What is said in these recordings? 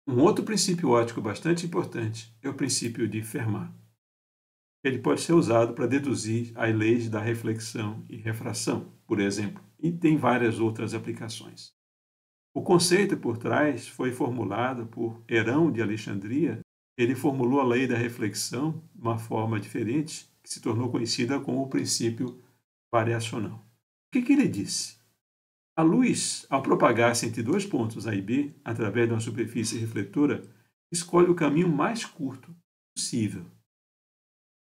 Um outro princípio óptico bastante importante é o princípio de Fermat. Ele pode ser usado para deduzir as leis da reflexão e refração, por exemplo, e tem várias outras aplicações. O conceito por trás foi formulado por Herão de Alexandria. Ele formulou a lei da reflexão de uma forma diferente, que se tornou conhecida como o princípio variacional. O que ele disse? A luz, ao propagar-se entre dois pontos A e B, através de uma superfície refletora, escolhe o caminho mais curto possível.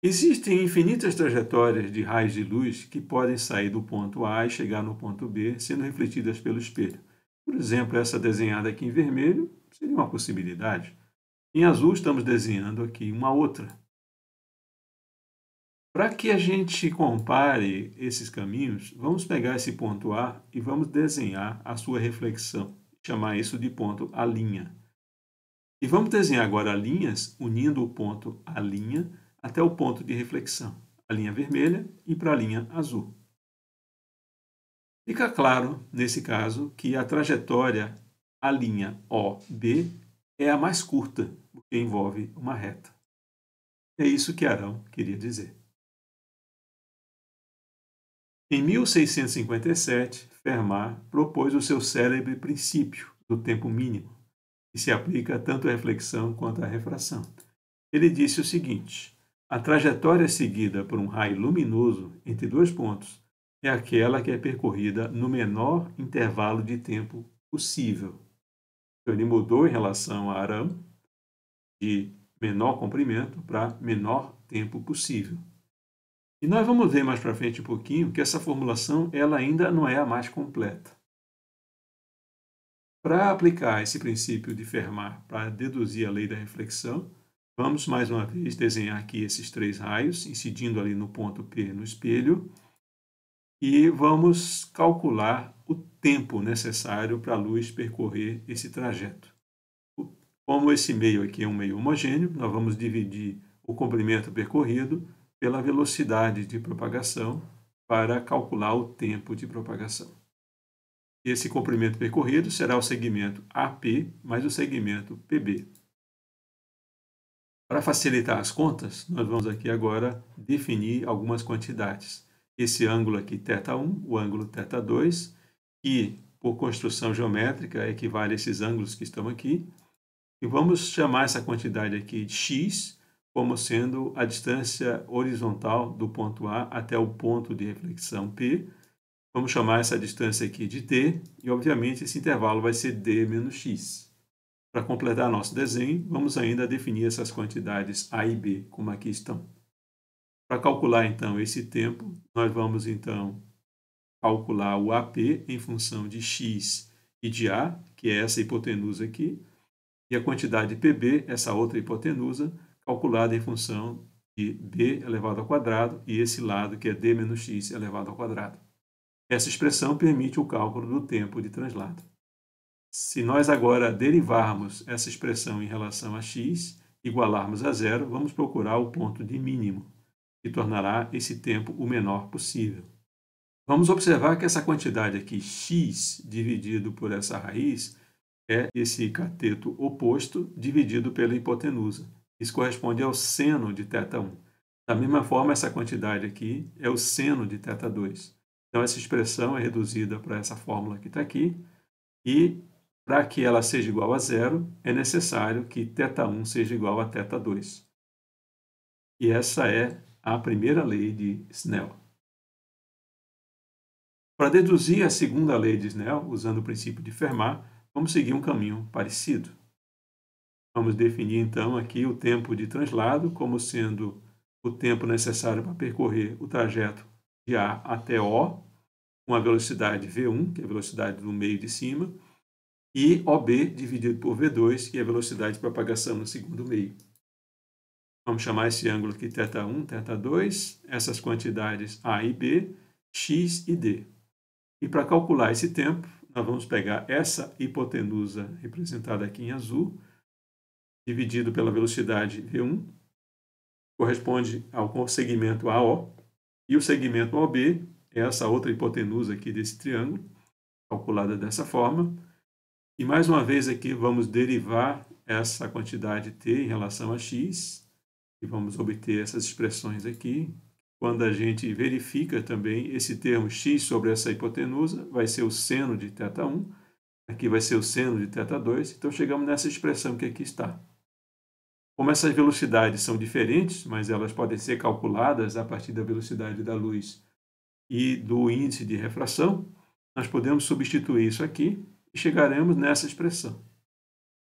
Existem infinitas trajetórias de raios de luz que podem sair do ponto A e chegar no ponto B, sendo refletidas pelo espelho. Por exemplo, essa desenhada aqui em vermelho seria uma possibilidade. Em azul, estamos desenhando aqui uma outra. Para que a gente compare esses caminhos, vamos pegar esse ponto A e vamos desenhar a sua reflexão, chamar isso de ponto A'. E vamos desenhar agora linhas unindo o ponto A' até o ponto de reflexão, a linha vermelha e para a linha azul. Fica claro, nesse caso, que a trajetória A'OB é a mais curta, porque envolve uma reta. É isso que Arão queria dizer. Em 1657, Fermat propôs o seu célebre princípio do tempo mínimo, que se aplica tanto à reflexão quanto à refração. Ele disse o seguinte: a trajetória seguida por um raio luminoso entre dois pontos é aquela que é percorrida no menor intervalo de tempo possível. Então, ele mudou em relação a Arão de menor comprimento para menor tempo possível. E nós vamos ver mais para frente um pouquinho que essa formulação ela ainda não é a mais completa. Para aplicar esse princípio de Fermat para deduzir a lei da reflexão, vamos mais uma vez desenhar aqui esses três raios, incidindo ali no ponto P no espelho, e vamos calcular o tempo necessário para a luz percorrer esse trajeto. Como esse meio aqui é um meio homogêneo, nós vamos dividir o comprimento percorrido pela velocidade de propagação para calcular o tempo de propagação. Esse comprimento percorrido será o segmento AP mais o segmento PB. Para facilitar as contas, nós vamos aqui agora definir algumas quantidades. Esse ângulo aqui, θ1, o ângulo θ2, que por construção geométrica equivale a esses ângulos que estão aqui. E vamos chamar essa quantidade aqui de x, como sendo a distância horizontal do ponto A até o ponto de reflexão P. Vamos chamar essa distância aqui de t, e obviamente esse intervalo vai ser d menos x. Para completar nosso desenho, vamos ainda definir essas quantidades A e B, como aqui estão. Para calcular então esse tempo, nós vamos então calcular o AP em função de x e de A, que é essa hipotenusa aqui, e a quantidade PB, essa outra hipotenusa, calculada em função de b elevado ao quadrado e esse lado que é d menos x elevado ao quadrado. Essa expressão permite o cálculo do tempo de translado. Se nós agora derivarmos essa expressão em relação a x, igualarmos a zero, vamos procurar o ponto de mínimo, que tornará esse tempo o menor possível. Vamos observar que essa quantidade aqui, x dividido por essa raiz, é esse cateto oposto dividido pela hipotenusa. Isso corresponde ao seno de θ1. Da mesma forma, essa quantidade aqui é o seno de θ2. Então, essa expressão é reduzida para essa fórmula que está aqui. E, para que ela seja igual a zero, é necessário que θ1 seja igual a θ2. E essa é a primeira lei de Snell. Para deduzir a segunda lei de Snell, usando o princípio de Fermat, vamos seguir um caminho parecido. Vamos definir, então, aqui o tempo de translado como sendo o tempo necessário para percorrer o trajeto de A até O, com a velocidade V1, que é a velocidade do meio de cima, e OB dividido por V2, que é a velocidade de propagação no segundo meio. Vamos chamar esse ângulo aqui θ1, θ2, essas quantidades A e B, x e d. E para calcular esse tempo, nós vamos pegar essa hipotenusa representada aqui em azul, dividido pela velocidade V1, corresponde ao segmento AO, e o segmento OB é essa outra hipotenusa aqui desse triângulo, calculada dessa forma. E mais uma vez aqui vamos derivar essa quantidade t em relação a x, e vamos obter essas expressões aqui. Quando a gente verifica também esse termo x sobre essa hipotenusa, vai ser o seno de θ1, aqui vai ser o seno de θ2, então chegamos nessa expressão que aqui está. Como essas velocidades são diferentes, mas elas podem ser calculadas a partir da velocidade da luz e do índice de refração, nós podemos substituir isso aqui e chegaremos nessa expressão.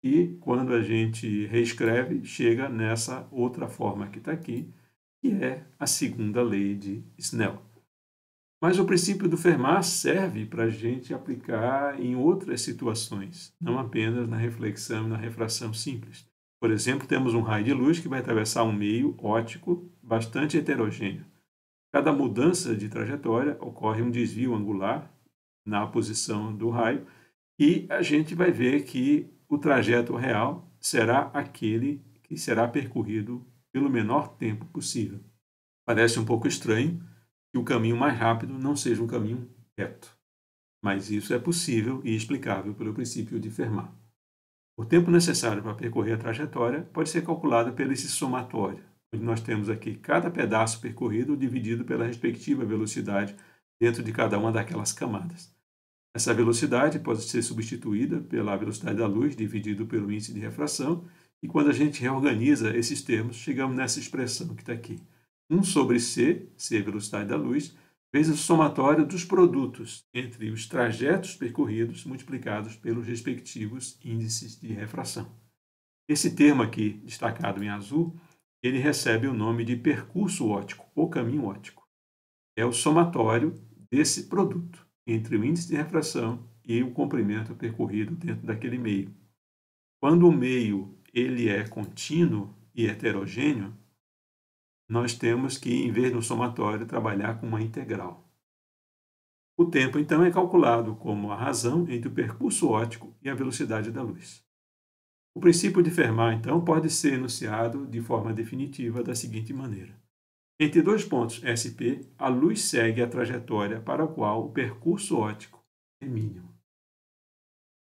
E quando a gente reescreve, chega nessa outra forma que está aqui, que é a segunda lei de Snell. Mas o princípio do Fermat serve para a gente aplicar em outras situações, não apenas na reflexão e na refração simples. Por exemplo, temos um raio de luz que vai atravessar um meio óptico bastante heterogêneo. Cada mudança de trajetória ocorre um desvio angular na posição do raio e a gente vai ver que o trajeto real será aquele que será percorrido pelo menor tempo possível. Parece um pouco estranho que o caminho mais rápido não seja um caminho reto, mas isso é possível e explicável pelo princípio de Fermat. O tempo necessário para percorrer a trajetória pode ser calculado pelo esse somatório, onde nós temos aqui cada pedaço percorrido dividido pela respectiva velocidade dentro de cada uma daquelas camadas. Essa velocidade pode ser substituída pela velocidade da luz dividido pelo índice de refração, e quando a gente reorganiza esses termos, chegamos nessa expressão que está aqui. 1 sobre c, c é a velocidade da luz, vezes o somatório dos produtos entre os trajetos percorridos multiplicados pelos respectivos índices de refração. Esse termo aqui, destacado em azul, ele recebe o nome de percurso óptico ou caminho óptico. É o somatório desse produto entre o índice de refração e o comprimento percorrido dentro daquele meio. Quando o meio ele é contínuo e heterogêneo, nós temos que, em vez do somatório, trabalhar com uma integral. O tempo, então, é calculado como a razão entre o percurso óptico e a velocidade da luz. O princípio de Fermat, então, pode ser enunciado de forma definitiva da seguinte maneira. Entre dois pontos SP, a luz segue a trajetória para a qual o percurso óptico é mínimo.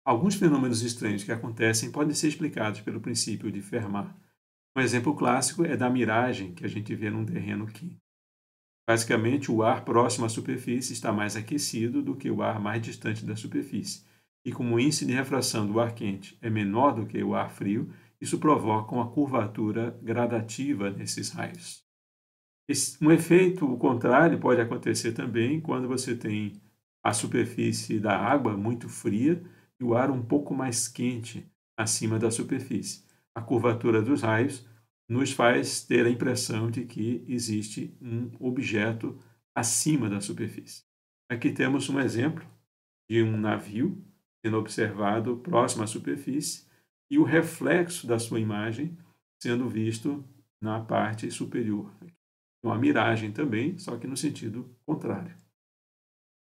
Alguns fenômenos estranhos que acontecem podem ser explicados pelo princípio de Fermat. Um exemplo clássico é da miragem que a gente vê num terreno quente. Basicamente, o ar próximo à superfície está mais aquecido do que o ar mais distante da superfície. E como o índice de refração do ar quente é menor do que o ar frio, isso provoca uma curvatura gradativa nesses raios. Um efeito contrário pode acontecer também quando você tem a superfície da água muito fria e o ar um pouco mais quente acima da superfície. A curvatura dos raios nos faz ter a impressão de que existe um objeto acima da superfície. Aqui temos um exemplo de um navio sendo observado próximo à superfície e o reflexo da sua imagem sendo visto na parte superior. Uma miragem também, só que no sentido contrário.